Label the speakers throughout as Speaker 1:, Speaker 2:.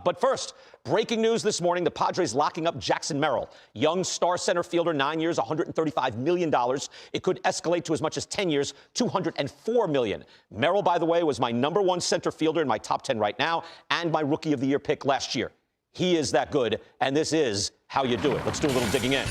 Speaker 1: up. But first, breaking news this morning, the Padres locking up Jackson Merrill, young star center fielder, 9 years, $135 million. It could escalate to as much as 10 years, $204 million. Merrill, by the way, was my #1 center fielder in my top 10 right now and my Rookie of the Year pick last year. He is that good, and this is how you do it. Let's do a little digging in.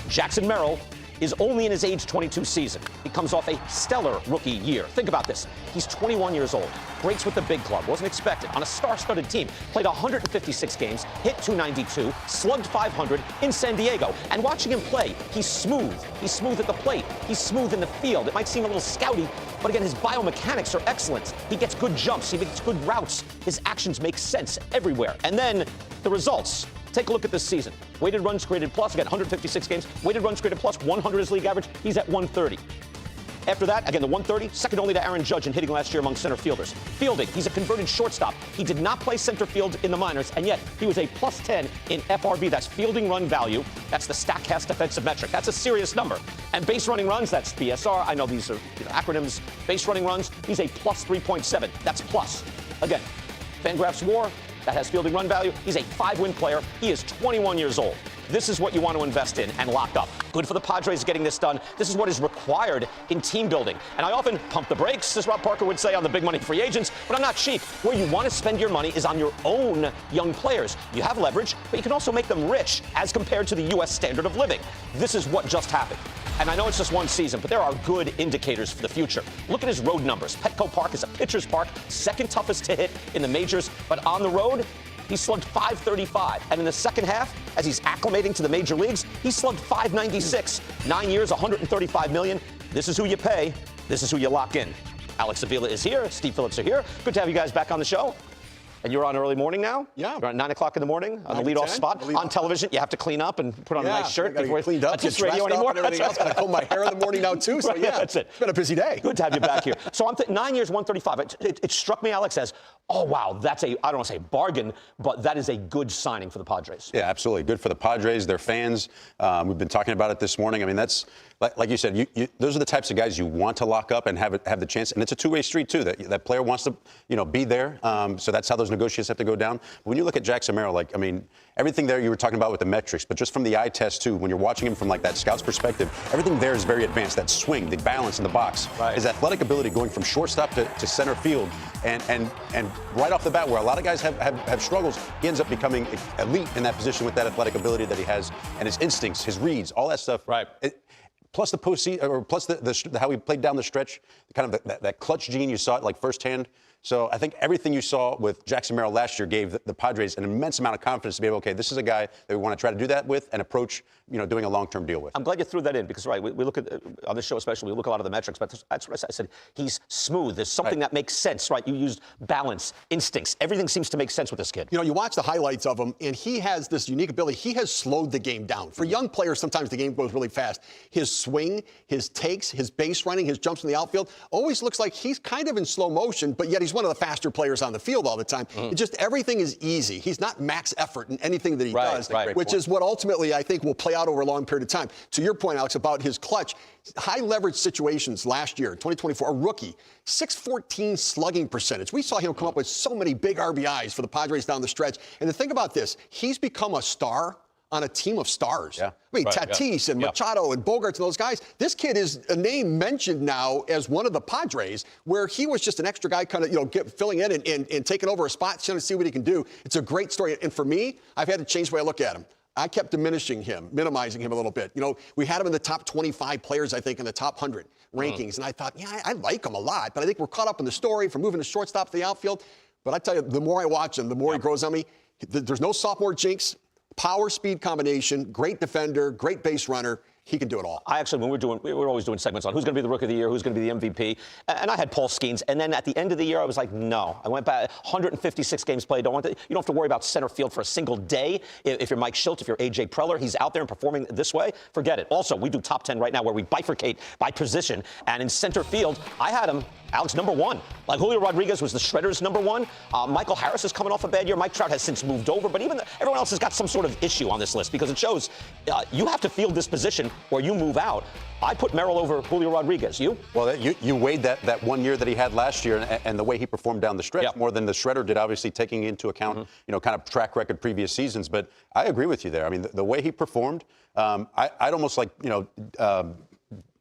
Speaker 1: Jackson Merrill is only in his age 22 season. He comes off a stellar rookie year. Think about this. He's 21 years old, breaks with the big club, wasn't expected, on a star-studded team, played 156 games, hit .292, slugged .500 in San Diego. And watching him play, he's smooth. He's smooth at the plate. He's smooth in the field. It might seem a little scouty, but again, his biomechanics are excellent. He gets good jumps. He makes good routes. His actions make sense everywhere. And then the results. Take a look at this season. Weighted runs created plus, again, 156 games. Weighted runs created plus, 100 is league average. He's at 130. After that, again, the 130, second only to Aaron Judge in hitting last year among center fielders. Fielding, he's a converted shortstop. He did not play center field in the minors, and yet he was a +10 in FRV. That's fielding run value. That's the StatCast defensive metric. That's a serious number. And base running runs, that's BSR. I know these are acronyms. Base running runs, he's a +3.7. That's plus. Again, Fangraphs WAR. That has fielding run value. He's a 5-win player. He is 21 years old. This is what you want to invest in and lock up. Good for the Padres getting this done. This is what is required in team building. And I often pump the brakes, as Rob Parker would say, on the big money free agents, but I'm not cheap. Where you want to spend your money is on your own young players. You have leverage, but you can also make them rich as compared to the U.S. standard of living. This is what just happened. And I know it's just one season, but there are good indicators for the future. Look at his road numbers. Petco Park is a pitcher's park, second toughest to hit in the majors, but on the road, he slugged .535. And in the second half, as he's acclimating to the major leagues, he slugged .596. 9 years, $135 million. This is who you pay. This is who you lock in. Alex Avila is here. Steve Phillips are here. Good to have you guys back on the show. And you're on early morning now?
Speaker 2: Yeah.
Speaker 1: You're at 9 o'clock in the morning on the leadoff spot. On television, you have to clean up and put on a nice shirt before you cleaned up. That's radio anymore.
Speaker 2: That's right. I comb my hair in the morning now, too. So, yeah,
Speaker 1: that's it.
Speaker 2: It's been a busy day.
Speaker 1: Good to have you back here. So I'm 9 years, 135. It struck me, Alex, as, oh, wow, that's I don't want to say bargain, but that is a good signing for the Padres.
Speaker 3: Yeah, absolutely. Good for the Padres, their fans. We've been talking about it this morning. I mean, that's, like you said, those are the types of guys you want to lock up and have the chance. And it's a two-way street, too. That player wants to, be there. So that's how those negotiations have to go down. When you look at Jackson Merrill, everything there you were talking about with the metrics, but just from the eye test, too, when you're watching him from, that scout's perspective, everything there is very advanced. That swing, the balance in the box, his athletic ability going from shortstop to center field, and right off the bat, where a lot of guys have struggles, he ends up becoming elite in that position with that athletic ability that he has, and his instincts, his reads, all that stuff.
Speaker 1: Right.
Speaker 3: Plus the postseason, or plus how he played down the stretch, kind of that clutch gene you saw it firsthand. So I think everything you saw with Jackson Merrill last year gave the Padres an immense amount of confidence to be able, okay, this is a guy that we want to try to do that with and approach, doing a long-term deal with.
Speaker 1: I'm glad you threw that in because, we look at, on this show especially, we look at a lot of the metrics, but that's what I said. He's smooth. There's something that makes sense, right? You used balance, instincts. Everything seems to make sense with this kid.
Speaker 2: You watch the highlights of him, and he has this unique ability. He has slowed the game down. For young players, sometimes the game goes really fast. His swing, his takes, his base running, his jumps in the outfield always looks like he's kind of in slow motion, but yet he's one of the faster players on the field all the time. It just everything is easy. He's not max effort in anything that he does, which is what ultimately I think will play out over a long period of time. To your point, Alex, about his clutch, high leverage situations last year, 2024, a rookie, .614 slugging percentage. We saw him come up with so many big RBIs for the Padres down the stretch. And the thing about this, he's become a star on a team of stars.
Speaker 3: Yeah.
Speaker 2: Tatis and Machado and Bogarts and those guys. This kid is a name mentioned now as one of the Padres, where he was just an extra guy kind of, filling in and taking over a spot, trying to see what he can do. It's a great story. And for me, I've had to change the way I look at him. I kept diminishing him, minimizing him a little bit. We had him in the top 25 players, I think, in the top 100 rankings. And I thought, I like him a lot. But I think we're caught up in the story from moving the shortstop to the outfield. But I tell you, the more I watch him, the more he grows on me. There's no sophomore jinx. Power speed combination, great defender, great base runner. He can do it all.
Speaker 1: I actually, when we were always doing segments on who's going to be the Rookie of the Year, who's going to be the MVP, and I had Paul Skeens. And then at the end of the year, I was like, no. I went back, 156 games played. You don't have to worry about center field for a single day. If you're Mike Schultz, if you're A.J. Preller, he's out there and performing this way, forget it. Also, we do top 10 right now where we bifurcate by position. And in center field, I had him, Alex, #1. Like Julio Rodriguez was the Shredder's #1. Michael Harris is coming off a bad year. Mike Trout has since moved over. But even everyone else has got some sort of issue on this list because it shows you have to field this position or you move out. I put Merrill over Julio Rodriguez. You?
Speaker 3: Well, you weighed that 1 year that he had last year and the way he performed down the stretch more than the Shredder did, obviously taking into account, kind of track record previous seasons. But I agree with you there. I mean, the way he performed, I'd almost like,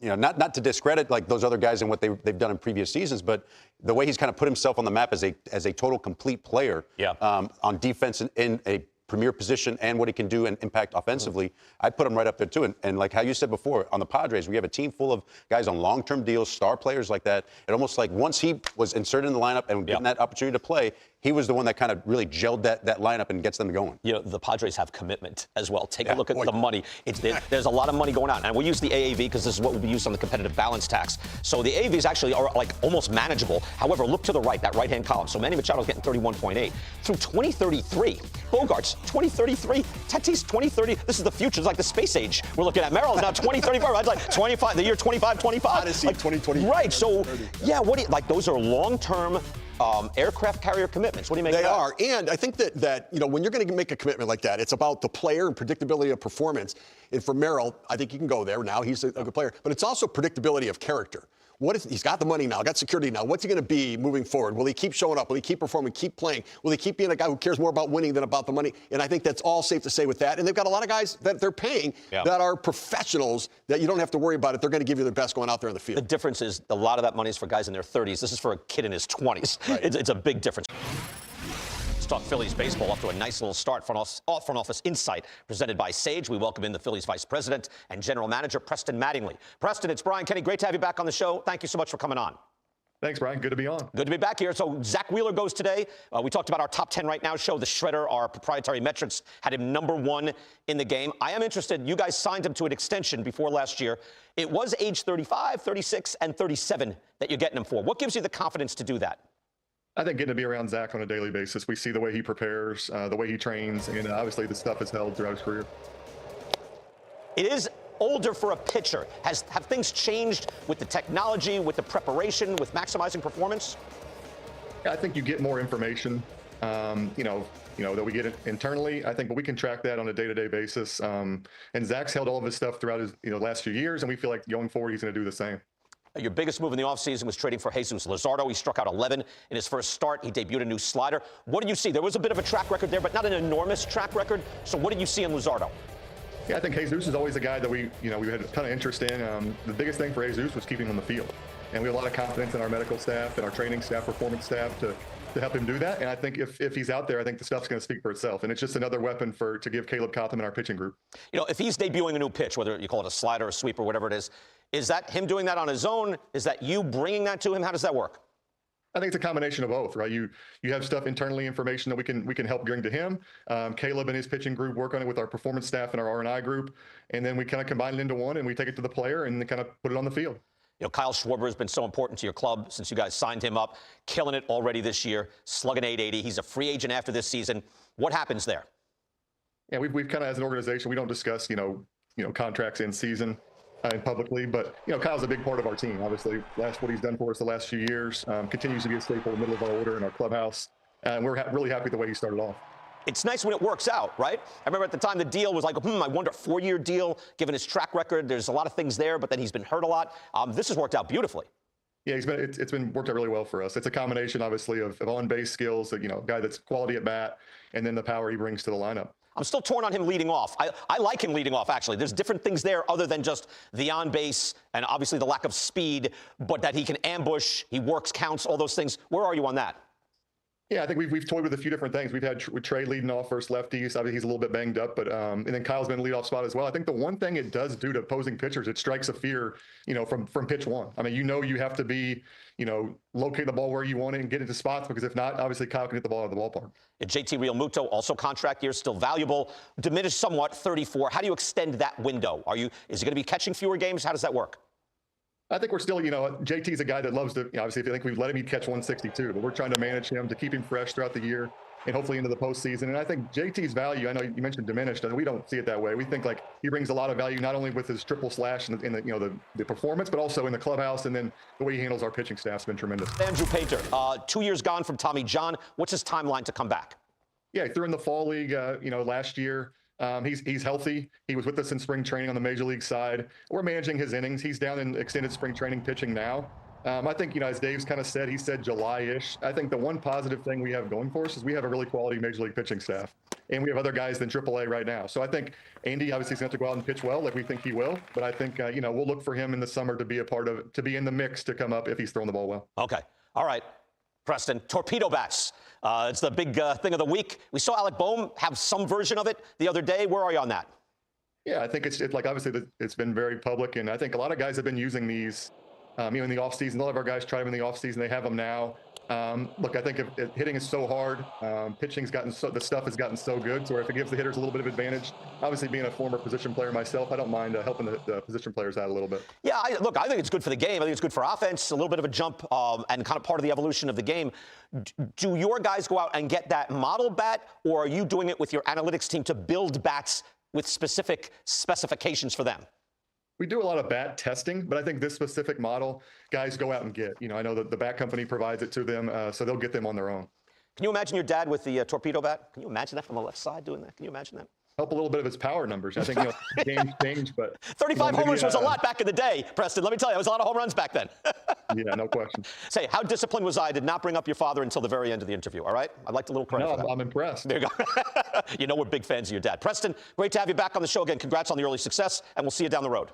Speaker 3: not to discredit like those other guys and what they've done in previous seasons, but the way he's kind of put himself on the map as a total complete player on defense in a premier position and what he can do and impact offensively, I'd put him right up there too. And like how you said before, on the Padres, we have a team full of guys on long-term deals, star players like that. It almost like once he was inserted in the lineup and given that opportunity to play, he was the one that kind of really gelled that lineup and gets them going.
Speaker 1: The Padres have commitment as well. Take a look at the money. There's a lot of money going out. And we use the AAV because this is what will be used on the competitive balance tax. So the AAVs actually are like almost manageable. However, look to the right, that right-hand column. So Manny Machado's getting 31.8. Through 2033, Bogart's 2033, Tatis 2030. This is the future. It's like the space age we're looking at. Merrill's now 2034. I'd like 25, the year 25.
Speaker 2: Odyssey, like 2020.
Speaker 1: Right. So, those are long-term aircraft carrier commitments. What do you make of that?
Speaker 2: They are. And I think that when you're going to make a commitment like that, it's about the player and predictability of performance. And for Merrill, I think you can go there now. He's a good player. But it's also predictability of character. He's got the money now, got security now. What's he going to be moving forward? Will he keep showing up? Will he keep performing, keep playing? Will he keep being a guy who cares more about winning than about the money? And I think that's all safe to say with that. And they've got a lot of guys that they're paying that are professionals that you don't have to worry about it. They're going to give you their best going out there on the field.
Speaker 1: The difference is a lot of that money is for guys in their 30s. This is for a kid in his 20s. Right. It's a big difference. Let's talk Phillies baseball. Off to a nice little start. Front Office Insight presented by Sage. We welcome in the Phillies Vice President and General Manager, Preston Mattingly. Preston, it's Brian Kenny. Great to have you back on the show. Thank you so much for coming on.
Speaker 4: Thanks, Brian. Good to be on.
Speaker 1: Good to be back here. So Zach Wheeler goes today. We talked about our top 10 right now show. The Shredder, our proprietary metrics, had him #1 in the game. I am interested. You guys signed him to an extension before last year. It was age 35, 36, and 37 that you're getting him for. What gives you the confidence to do that?
Speaker 4: I think getting to be around Zach on a daily basis, we see the way he prepares, the way he trains, and obviously the stuff has held throughout his career.
Speaker 1: It is older for a pitcher. Have things changed with the technology, with the preparation, with maximizing performance?
Speaker 4: I think you get more information, that we get internally. I think, but we can track that on a day-to-day basis. And Zach's held all of his stuff throughout his last few years, and we feel like going forward he's going to do the same.
Speaker 1: Your biggest move in the offseason was trading for Jesus Luzardo. He struck out 11 in his first start. He debuted a new slider. What did you see? There was a bit of a track record there, but not an enormous track record. So what did you see in Luzardo?
Speaker 4: Yeah, I think Jesus is always a guy that we had a ton of interest in. The biggest thing for Jesus was keeping him on the field. And we have a lot of confidence in our medical staff and our training staff, performance staff to help him do that. And I think if he's out there, I think the stuff's going to speak for itself. And it's just another weapon to give Caleb Cotham and our pitching group.
Speaker 1: If he's debuting a new pitch, whether you call it a slider, a sweep, or whatever it is that him doing that on his own? Is that you bringing that to him? How does that work?
Speaker 4: I think it's a combination of both, right? You have stuff internally, information that we can help bring to him. Caleb and his pitching group work on it with our performance staff and our R&I group, and then we kind of combine it into one and we take it to the player and then kind of put it on the field.
Speaker 1: Kyle Schwarber has been so important to your club since you guys signed him up, killing it already this year, slugging .880. He's a free agent after this season. What happens there?
Speaker 4: Yeah, we've kind of, as an organization, we don't discuss contracts in season publicly, but Kyle's a big part of our team. Obviously, what he's done for us the last few years, continues to be a staple in the middle of our order in our clubhouse, and we're really happy with the way he started off.
Speaker 1: It's nice when it works out, right? I remember at the time the deal was like, I wonder, 4-year deal, given his track record. There's a lot of things there, but then he's been hurt a lot. This has worked out beautifully.
Speaker 4: Yeah, it's been worked out really well for us. It's a combination, obviously, of on-base skills, a guy that's quality at bat, and then the power he brings to the lineup.
Speaker 1: I'm still torn on him leading off. I like him leading off, actually. There's different things there other than just the on-base and obviously the lack of speed, but that he can ambush, he works, counts, all those things. Where are you on that?
Speaker 4: Yeah, I think we've toyed with a few different things. We've had with Trey leading off first lefties. Obviously, he's a little bit banged up, but and then Kyle's been in the leadoff spot as well. I think the one thing it does do to opposing pitchers, it strikes a fear, from pitch one. I mean, you have to be, locate the ball where you want it and get into spots, because if not, obviously Kyle can hit the ball out of the ballpark.
Speaker 1: JT Realmuto, also contract year, still valuable, diminished somewhat, 34. How do you extend that window? Is he going to be catching fewer games? How does that work?
Speaker 4: I think we're still, JT's a guy that loves to, obviously, if you think we've let him, he'd catch 162, but we're trying to manage him to keep him fresh throughout the year and hopefully into the postseason. And I think JT's value, I know you mentioned diminished, and we don't see it that way. We think like he brings a lot of value, not only with his triple slash and the performance, but also in the clubhouse, and then the way he handles our pitching staff's been tremendous.
Speaker 1: Andrew Painter, 2 years gone from Tommy John. What's his timeline to come back?
Speaker 4: Yeah, he threw in the fall league, last year. He's healthy. He was with us in spring training on the major league side. We're managing his innings. He's down in extended spring training pitching now. I think, as Dave's kind of said, he said July-ish. I think the one positive thing we have going for us is we have a really quality major league pitching staff. And we have other guys than AAA right now. So I think Andy obviously is going to have to go out and pitch well like we think he will. But I think, we'll look for him in the summer to be a part of, to be in the mix to come up if he's throwing the ball well.
Speaker 1: Okay. All right. Preston, torpedo bats. It's the big thing of the week. We saw Alec Boehm have some version of it the other day. Where are you on that?
Speaker 4: Yeah, I think it's like obviously it's been very public. And I think a lot of guys have been using these in the offseason. A lot of our guys try them in the offseason. They have them now. Look, I think if hitting is so hard, pitching's gotten the stuff has gotten so good. So if it gives the hitters a little bit of advantage, obviously being a former position player myself, I don't mind helping the position players out a little bit. Yeah,
Speaker 1: I think it's good for the game. I think it's good for offense, a little bit of a jump, and kind of part of the evolution of the game. Do your guys go out and get that model bat, or are you doing it with your analytics team to build bats with specific specifications for them?
Speaker 4: We do a lot of bat testing, but I think this specific model, guys go out and get. I know that the bat company provides it to them, so they'll get them on their own.
Speaker 1: Can you imagine your dad with the torpedo bat? Can you imagine that from the left side doing that? Can you imagine that?
Speaker 4: Help a little bit of his power numbers. I think games change, but
Speaker 1: 35 homers was a lot back in the day, Preston. Let me tell you, it was a lot of home runs back then.
Speaker 4: Yeah, no question.
Speaker 1: Say, how disciplined was I? Did not bring up your father until the very end of the interview. All right, I'd like a little credit for that.
Speaker 4: I'm impressed.
Speaker 1: There you go. We're big fans of your dad, Preston. Great to have you back on the show again. Congrats on the early success, and we'll see you down the road.